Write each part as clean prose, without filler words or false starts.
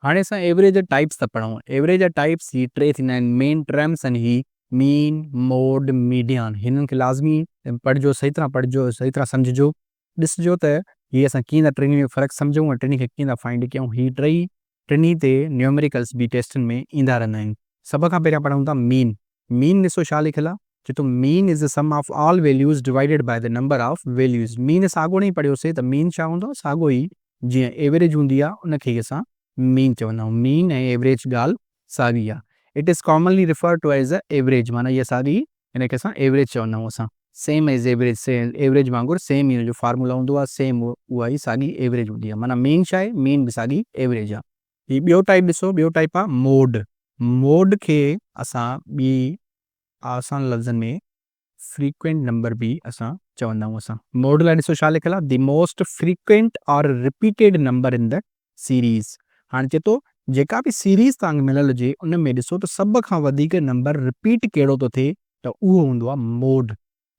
हाणे असां एवरेज जा टाइप्स था पढ़ूं। एवरेज जा टाइप्स ही टे थींदा आहिनि, मेन टर्म्स आहिनि ही मीन, मोड, मीडियन। हिननि खे लाज़मी पढ़िजो, सही तरह पढ़िजो, सही तरह सम्झिजो। ॾिसिजो त हीअ असां कीअं था टिनी में फ़र्क़ु सम्झूं ऐं टिनी खे कीअं था फाइंड कयूं। ही टिनी ते न्यूमेरिकल्स बि टेस्टनि में ईंदा रहंदा आहिनि। सभ खां पहिरियां पढ़ूं था मीन। मीन ॾिसो छा लिखियलु आहे, चए थो mean is the sum of all values divided by the number of values. Mean साॻियो ई पढ़ियोसीं त मीन छा हूंदो, साॻियो ई जीअं एवरेज हूंदी आहे उनखे ई असां मीन चवंदा आहियूं। मीन ऐं एवरेज ॻाल्हि साॻी आहे। It is commonly refer to as a average, माना इहा साॻी, हिनखे असां एवरेज चवंदा आहियूं। असां same as average, same average वांगुरु सेम ई जो फार्मूला हूंदो आहे, सेम उहा ई साॻी एवरेज हूंदी आहे। माना मीन छा आहे, मीन बि साॻी एवरेज आहे। ही ॿियो टाइप ॾिसो, ॿियो टाइप आहे मोड। मोड खे असां ॿी आसान लफ़्ज़नि में फ्रीक्वेंट नंबर बि असां चवंदा आहियूं। असां मोड लाइ ॾिसो छा लिखियलु आहे, द मोस्ट फ्रीक्वेंट और repeated number in the series. हाणे चए थो जेका बि सीरीज़ तव्हांखे मिलियलु हुजे उन में ॾिसो त सभ खां वधीक नंबर रिपीट कहिड़ो थो थिए, त उहो हूंदो आहे mode.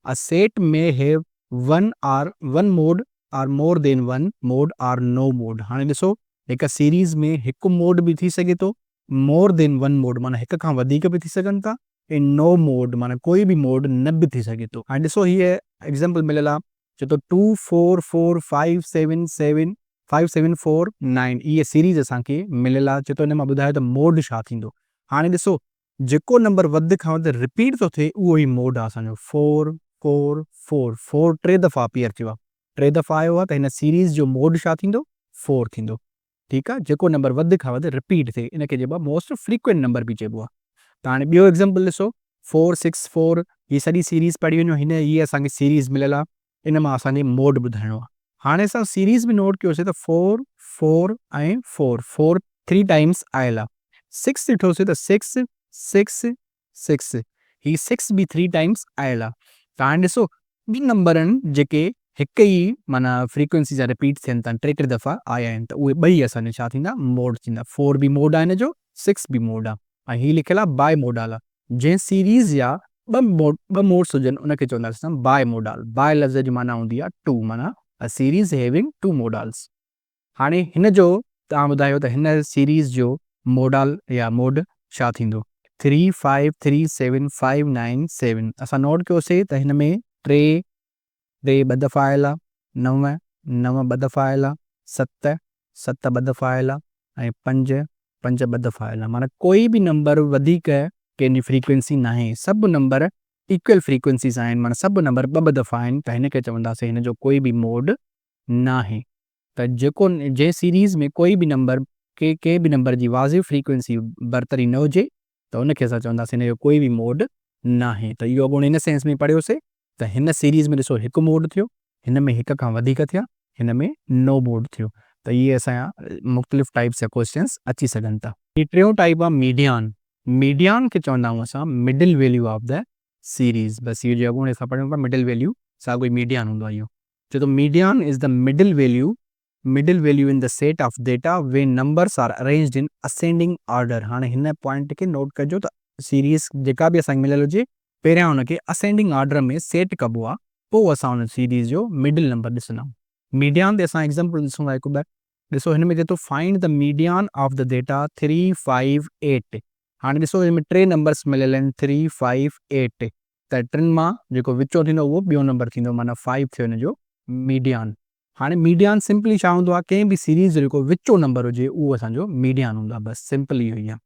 A set may have one mode or more than one mode or no mode. हाणे ॾिसो हिकु सीरीज़ में हिकु मोड बि थी सघे थो, मोर देन वन मोड माना हिक खां वधीक बि थी सघनि था, ऐं नो मोड माना कोई बि मोड न बि थी सघे थो। हाणे ॾिसो हीअ एग्ज़ाम्पल मिलियलु आहे, चए थो 2 4 4 5 7 7 5 7 4 9। इहा सीरीज़ असांखे मिलियलु आहे। चए थो हिन मां ॿुधायो त मोड छा थींदो। हाणे ॾिसो जेको नंबर वधि खां वधि रिपीट थो थिए उहो ई मोड आहे असांजो। 4 4 4 4 टे दफ़ा अपीयर थियो आहे, टे दफ़ा आयो आहे, त हिन सीरीज़ जो मोड छा थींदो, 4 थींदो। ठीकु आहे, जेको नंबर वधि खां वधि रिपीट थिए इनखे चइबो आहे मोस्ट फ्रीक्वेंट नंबर बि चइबो आहे। त हाणे ॿियो एग्ज़ाम्पल ॾिसो 4 6 4। हीअ सॼी सीरीज़ पढ़ी वञो, हीअ असांखे सीरीज़ मिलियलु आहे, इन मां असांखे मोड ॿुधाइणो आहे। हाणे असां सीरीज़ में नोट कयोसीं त 4 4 ऐं 4 4 3 टाइम्स आयल आहे। 6 ॾिठोसीं त 6 6 6, ही 6 बि 3 टाइम्स आयल आहे। त हाणे ॾिसो ॿिनि नंबरनि जेके हिकु ई माना फ्रीक्वेंसी जा रिपीट थियनि था, टे टे दफ़ा आया आहिनि, त उहे ॿई असांजा छा थींदा, मोड थींदा। 4 बि मोड आहे हिन जो, 6 बि मोड आहे, ऐं हीअ लिखियलु आहे बाय मोडाल। जंहिं सीरीज़ या ॿ मोड्स हुजनि उनखे चवंदासीं असां बाय मोडाल। बाय लफ़्ज़ जी माना हूंदी आहे टू, माना a series having two modals. हाणे हिन जो तव्हां ॿुधायो त हिन सीरीज़ जो मोडाल या मोड छा थींदो। 3 5 3 7 5 9 7। असां नोट कयोसीं त हिन में टे ॿ दफ़ा आयल आहे, 9 9 ॿ दफ़ा आयल आहे, 7 7 ॿ दफ़ा आयल आहे, ऐं 5 5 ॿ दफ़ा आयल आहे। माना कोई बि नंबर वधीक कंहिंजी फ्रीक्वेंसी न आहे, सभु नंबर इक्वल फ्रीक्वेंसीज़ आहिनि, माना सभु नंबर ॿ ॿ दफ़ा आहिनि, त हिनखे चवंदासीं हिन जो कोई बि मोड न आहे। त जेको जंहिं सीरीज़ में कोई बि नंबर के बि नंबर जी वाज़िब फ्रीक्वेंसी बरतरी न हुजे त उनखे असां चवंदासीं हिन जो कोई बि मोड न आहे। त इहो अॻोणे हिन सेंस में पढ़ियोसीं त हिन सीरीज़ में ॾिसो हिकु मोड थियो, हिन में हिक खां वधीक थिया, हिन में नो मोड थियो। त इहे असांजा मुख़्तलिफ़ टाइप्स जा क्वेश्चन्स अची सघनि था। ही टियों टाइप आहे मीडियन। मीडियन खे चवंदा आहियूं असां middle value of the series. बसि इहो जो अॻोणे असां पढ़ियूं था मिडिल वैल्यू, साॻियो ई मीडियन हूंदो आहे। इहो चए थो median is the middle value in the set of data way numbers are arranged in ascending order. हाणे हिन पॉइंट खे नोट कजो त सीरीज़ जेका बि असांखे मिलियलु हुजे पहिरियां हुनखे असेंडिंग ऑर्डर में सेट कबो आहे, पोइ असां हुन सीरीज़ जो मिडिल नंबर ॾिसंदा आहियूं। मीडियन ते असां एग्ज़ाम्पल ॾिसूं था हिकु ॿ। ॾिसो हिन में चए थो find the median of the data 3 5 8। हाणे ॾिसो हिन में टे नंबर्स मिलियल आहिनि 3 5 8, त टिनि मां जेको विचो थींदो उहो ॿियो नंबर थींदो, माना 5 थियो हिन जो मीडियन। हाणे मीडियन सिंपली छा हूंदो आहे, कंहिं बि सीरीज़ जो जेको विचो नंबर हुजे उहो असांजो मीडियन हूंदो आहे। बसि सिंपल इहो ई आहे।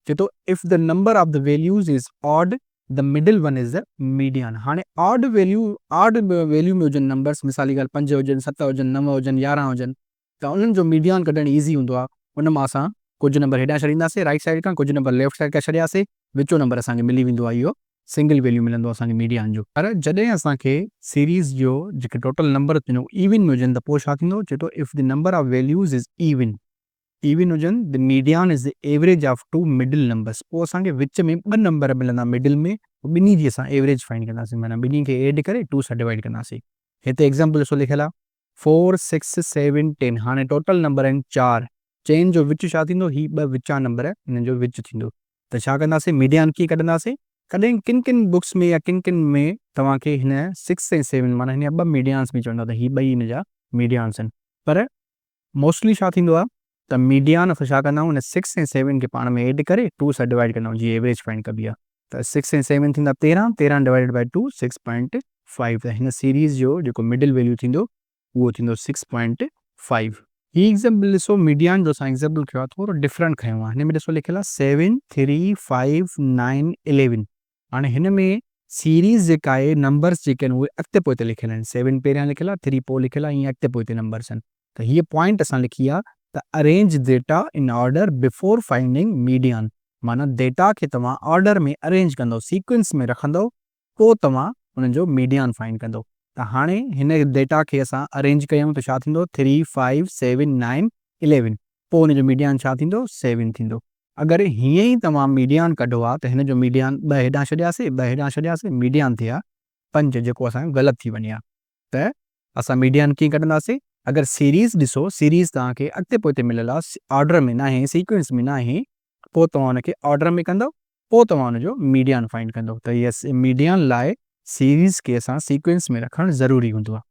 चए थो if the number of the values is odd the middle one is the median. हाणे ऑड वैल्यू में हुजनि नंबर्स, मिसाल जी ॻाल्हि 5 हुजनि, 7 हुजनि, 9 हुजनि, 11 हुजनि, त उन्हनि जो मीडियन कढणु ईज़ी हूंदो आहे। उन मां असां कुझु नंबर हेॾां छॾींदासीं राइट साइड खां, कुझु नंबर लेफ्ट साइड खां छॾियासीं, विचो नंबर असांखे मिली वेंदो आहे, इहो सिंगल वैल्यू मिलंदो आहे असांखे मीडियन जो। पर जॾहिं असांखे सीरीज़ जो जेके टोटल नंबर थींदो इवन में हुजनि त पोइ छा थींदो, चए थो if the number of values is even हुजनि the median is the average of two middle numbers. पोइ असांखे विच में ॿ नंबर मिलंदा मिडिल में, ॿिन्ही जी असां एवरेज फाइंड कंदासीं, माना ॿिन्ही खे एड करे 2 सां डिवाइड कंदासीं। हिते एग्ज़ाम्पल ॾिसो लिखियलु आहे 4 6 7 10। हाणे टोटल नंबर आहिनि 4, चइनि जो विच छा थींदो, ही ॿ विचा नंबर हिन जो विच थींदो। त छा कंदासीं, मीडियन कीअं कढंदासीं। कॾहिं किन बुक्स में या किन में तव्हांखे हिन 6 ऐं 7 माना हिन जा ॿ मीडियन्स बि चवंदा, त ही ॿई हिन जा मीडियन्स आहिनि। पर मोस्टली छा थींदो आहे, त मीडियान असां छा कंदा आहियूं, 6 ऐं 7 खे पाण में एड करे 2 सां डिवाइड कंदा आहियूं, जीअं एवरेज फाइंड कबी आहे। त 6 ऐं 7 थींदा 13, 13 डिवाइडेड बाय 2 6.5। त हिन सीरीज़ जो जेको मिडिल वैल्यू थींदो उहो थींदो 6.5। ही एग्ज़ाम्पल ॾिसो, मीडियान जो असां एग्ज़ाम्पल खयो आहे थोरो डिफरेंट खयो आहे। हिन में ॾिसो लिखियलु आहे 7 3 5 9 11। हाणे हिन में सीरीज़ जेका आहे, नंबर्स जेके आहिनि उहे अॻिते पोइते लिखियल आहिनि। 7 पहिरियां लिखियलु आहे, 3 पोइ लिखियलु आहे, ईअं अॻिते पोइते नंबर्स आहिनि। त हीअ पॉइंट असां लिखी आहे त arrange data in order before finding median. माना डेटा खे तव्हां ऑर्डर में अरेंज कंदो, सीक्वेंस में रखंदो, पोइ तव्हां हुननि जो मीडियन फाइंड कंदो। त हाणे हिन डेटा खे असां अरेंज कयूं त छा थींदो, 3 5 7 9 11। पोइ हुन जो मीडियन छा थींदो, 7 थींदो। अगरि हीअं ई तव्हां मीडियन कढो आहे त हिन जो मीडियन 2 हेॾां छॾियासीं, 2 हेॾां छॾियासीं, मीडियन थिया 5, जेको असांजो ग़लति थी वञे आहे। त असां मीडियन कीअं कढंदासीं? अगरि सीरीज़ ॾिसो, सीरीज़ तव्हांखे अॻिते पोइते मिलियलु आहे, ऑर्डर में न आहे, सीक्वेंस में न आहे, पोइ तव्हां हुनखे ऑर्डर में कंदव, पोइ तव्हां हुनजो मीडियन फाइंड कंदव। त हीअ मीडियन लाइ सीरीज़ खे असां सीक्वेंस में रखणु ज़रूरी हूंदो आहे।